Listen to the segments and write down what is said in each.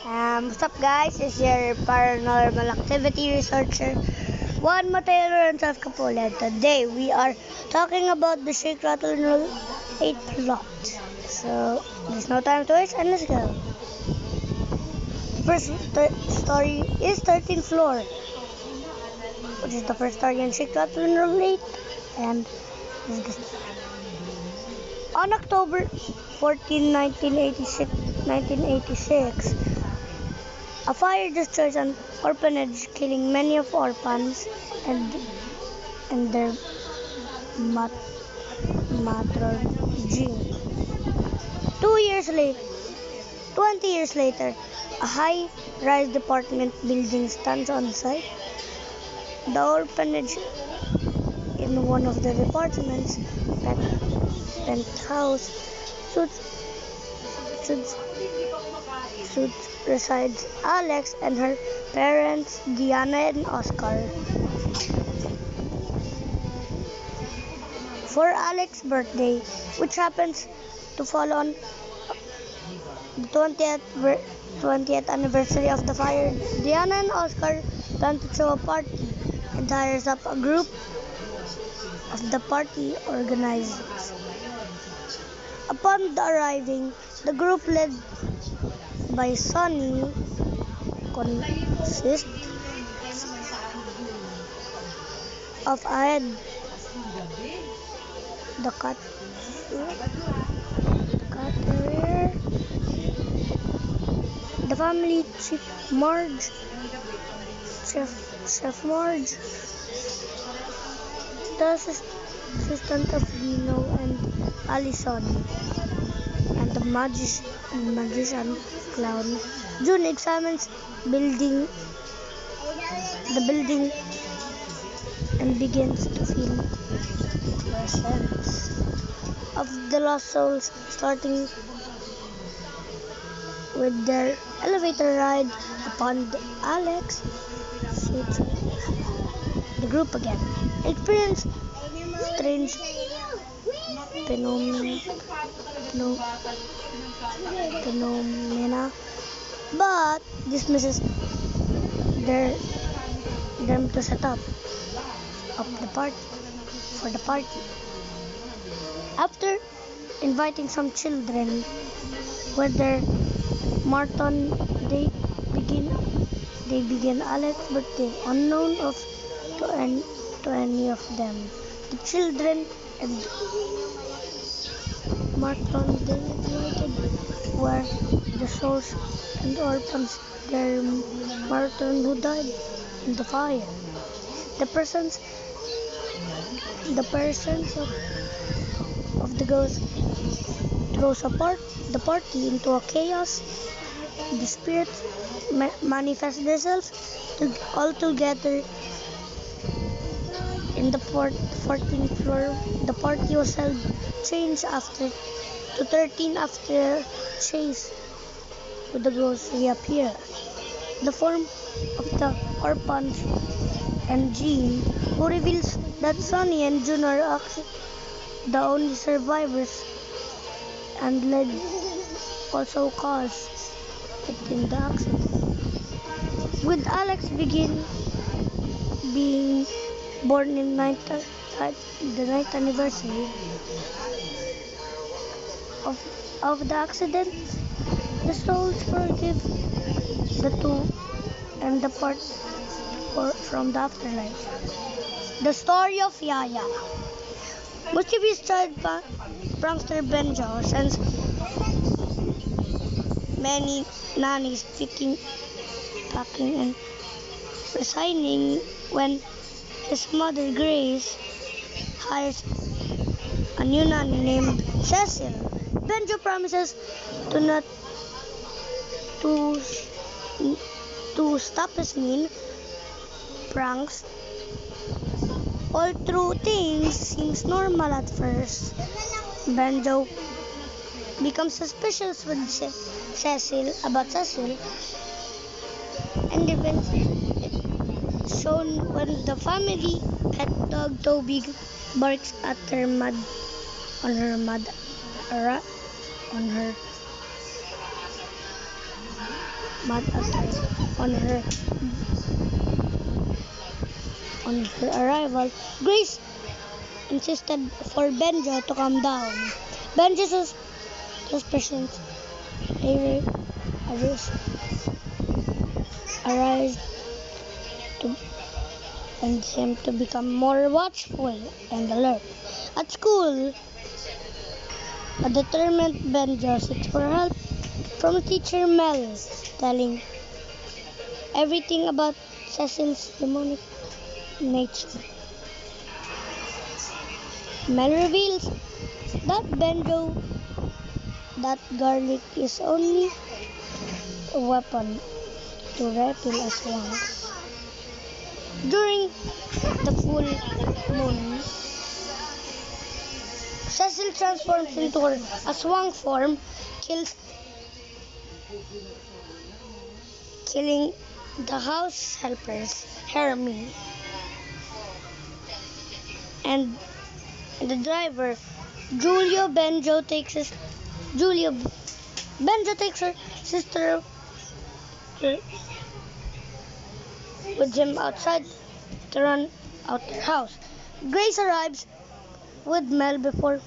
What's up guys? It's your paranormal activity researcher, Juan Mateo and Saf Capuled. Today we are talking about the Shake Rattle Roll 8 plot. So there's no time to waste and let's go. First story is 13th floor, which is the first story in Shake Rattle Roll 8, and this is the story. On October 14, 1986, a fire destroys an orphanage, killing many of orphans and their matron Jean. 20 years later, a high-rise apartment building stands on site. The orphanage in one of the apartments, penthouse, suits resides Alex and her parents Diana and Oscar. For Alex's birthday, which happens to fall on the 20th anniversary of the fire, Diana and Oscar plan to throw a party and hires up a group of the party organizers. Upon arriving, the group led by Sonny consists of Ed, the caterer, the family chief Marge, Chef Marge, the assistant of Dino and Allison, and the magician clown. June examines the building and begins to feel the presence of the lost souls, starting with their elevator ride upon Alex suits the group again. Experience strange phenomena, but dismisses them to set up the party for the party. After inviting some children with their marathon, they begin Alex's birthday unknown to any of them. The children and marathon designated were the souls and orphans their marathon who died in the fire. The presence of the ghost throws the party into a chaos. The spirits manifest themselves all together in the 14th floor. The party was held changed to 13 after Chase with the ghost reappear. The form of the orphans and Jean, who reveals that Sonny and June are the only survivors and lead also caused it in the accident. With Alex being born in the 9th anniversary of the accident, the souls forgive the two and depart from the afterlife. The story of Yaya. Mischievous child prankster Benjo sends many nannies packing and resigning when his mother Grace hires a new nanny named Cecil. Benjo promises to stop his mean pranks. All through things seems normal at first. Benjo becomes suspicious with Cecil, and eventually it's shown when the family pet dog Toby barks at her but on her on her arrival, Grace insisted for Benjo to calm down. Benjo's suspicions arise arise to and him to become more watchful and alert. At school, a determined Benjo seeks for help from teacher Mel, telling everything about Cecil's demonic nature. Mel reveals that Benjo, that garlic is only a weapon to repel as swans. During the full moon, Cecil transforms into a swan form, killing the house helpers, Hermie, and the driver. Julio Benjo takes her sister with him outside to run out their house. Grace arrives with Mel before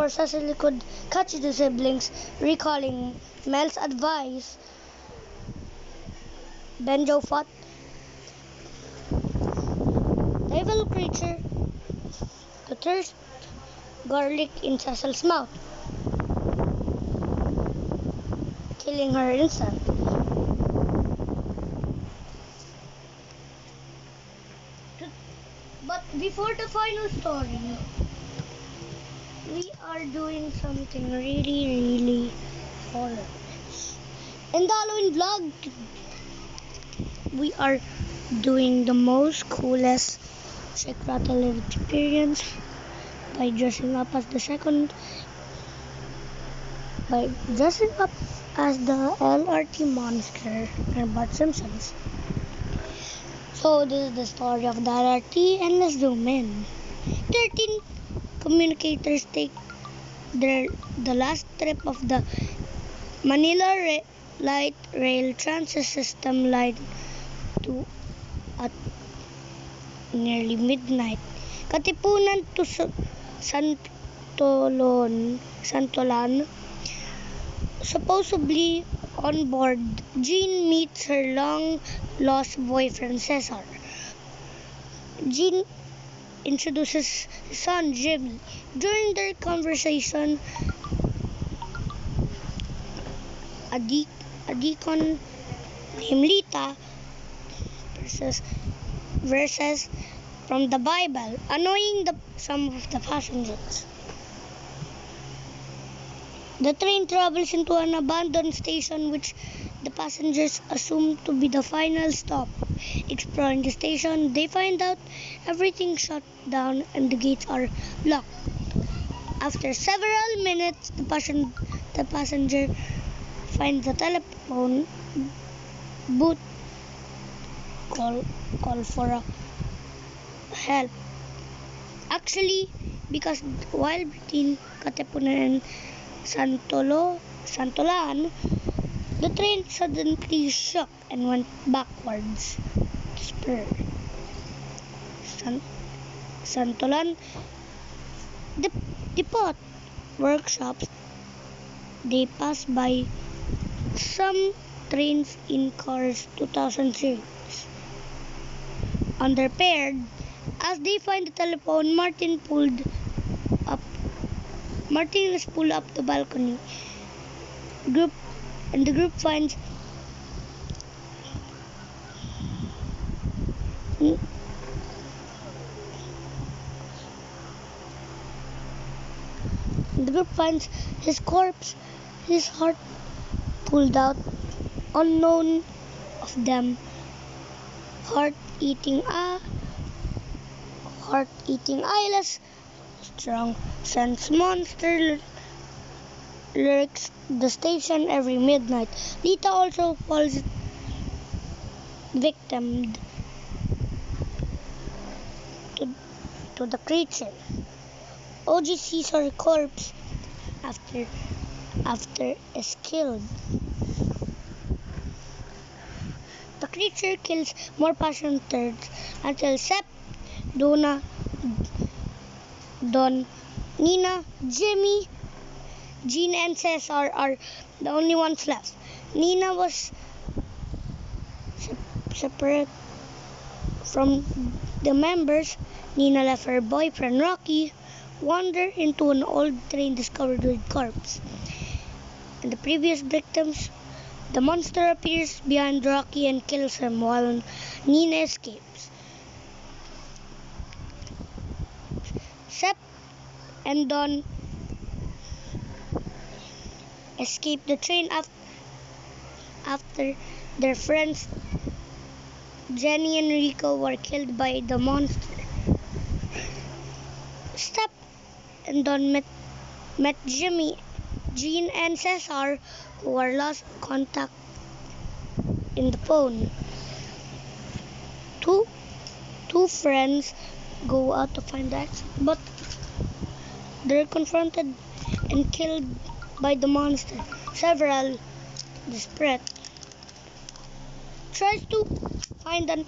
Cecily could catch the siblings. Recalling Mel's advice, Benjo fought the evil creature to thirst garlic in Cecil's mouth, killing her instantly. But before the final story, we are doing something really horror. In the Halloween vlog, we are doing the most coolest shake rattle experience by dressing up as the LRT monster and Bart Simpsons. So this is the story of the LRT, and let's zoom in. 13 communicators take the last trip of the Manila Light Rail Transit System line to at nearly midnight. Katipunan to Santolan. Supposedly on board, Jean meets her long-lost boyfriend Cesar. Jean introduces his son Jimmy. During their conversation, a deacon named Lita verses from the Bible, annoying some of the passengers. The train travels into an abandoned station which the passengers assume to be the final stop. Exploring the station, they find out everything shut down and the gates are locked. After several minutes, the passenger finds the telephone booth, call for help. Actually, because while between Katipunan and Santolan, the train suddenly shook and went backwards. Spur. Santolan depot workshops. They pass by some trains in cars 2006. Underpaired, as they find the telephone, Martin is pulled up the balcony. The group finds his corpse, his heart pulled out. Unknown of them, heart-eating eyeless strong sense monster lurks the station every midnight. Lita also falls victim to the creature. OG sees her corpse after is killed. creature kills more passengers until Sep, Donna, Don, Nina, Jimmy, Jean, and Cesar are the only ones left. Nina was separate from the members. Nina left her boyfriend Rocky, wandered into an old train discovered with corpse. And the previous victims, the monster appears behind Rocky and kills him while Nina escapes. Sep and Don escape the train after their friends Jenny and Rico were killed by the monster. Sep and Don met Jimmy, Jean, and Cesar, who were lost contact in the phone. Two friends go out to find the exit, but they're confronted and killed by the monster. Several, desperate, tries to find an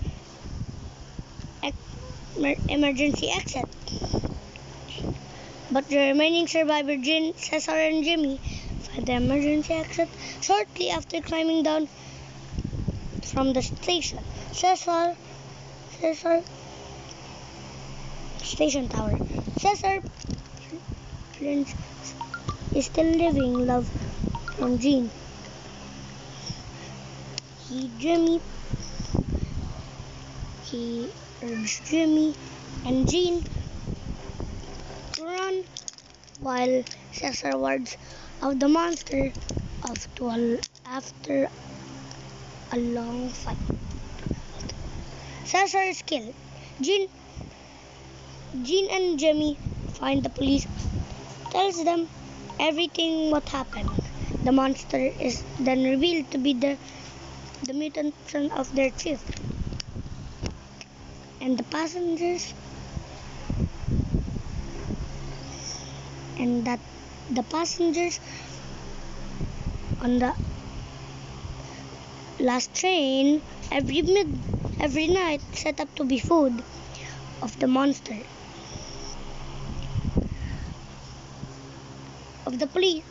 emergency exit, but the remaining survivor, Jean, Cesar, and Jimmy, find the emergency exit shortly after climbing down from the station. Cesar station tower. Cesar Prince is still living love from Jean. He urged Jimmy and Jean to run while Cesar wards off the monster after a long fight. Cesar is killed. Jean and Jimmy find the police, tells them everything what happened. The monster is then revealed to be the mutant son of their chief. And the passengers on the last train every night set up to be food of the monster of the police.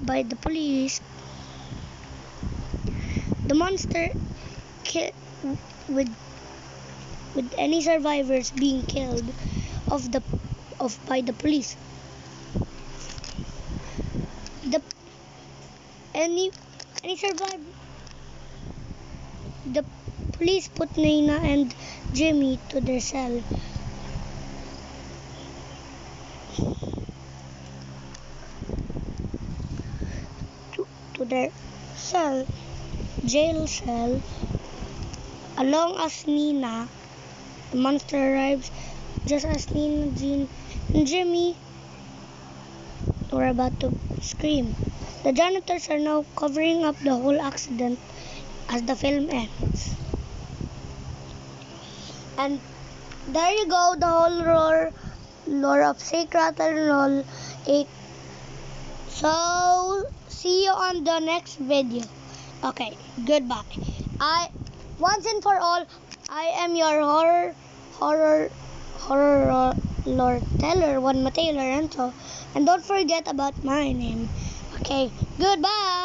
By the police, the monster with any survivors being killed by the police. Any survivor, the police put Nina and Jimmy to their cell. To their jail cell, along as Nina. The monster arrives just as Nina, Jean, and Jimmy were about to scream. The janitors are now covering up the whole accident as the film ends. And there you go, the whole lore of Shake, Rattle, and Roll 8. So, see you on the next video. Okay, goodbye. Once and for all, I am your horror lore teller, Juan Mateo Lorenzo. And don't forget about my name. Okay, goodbye.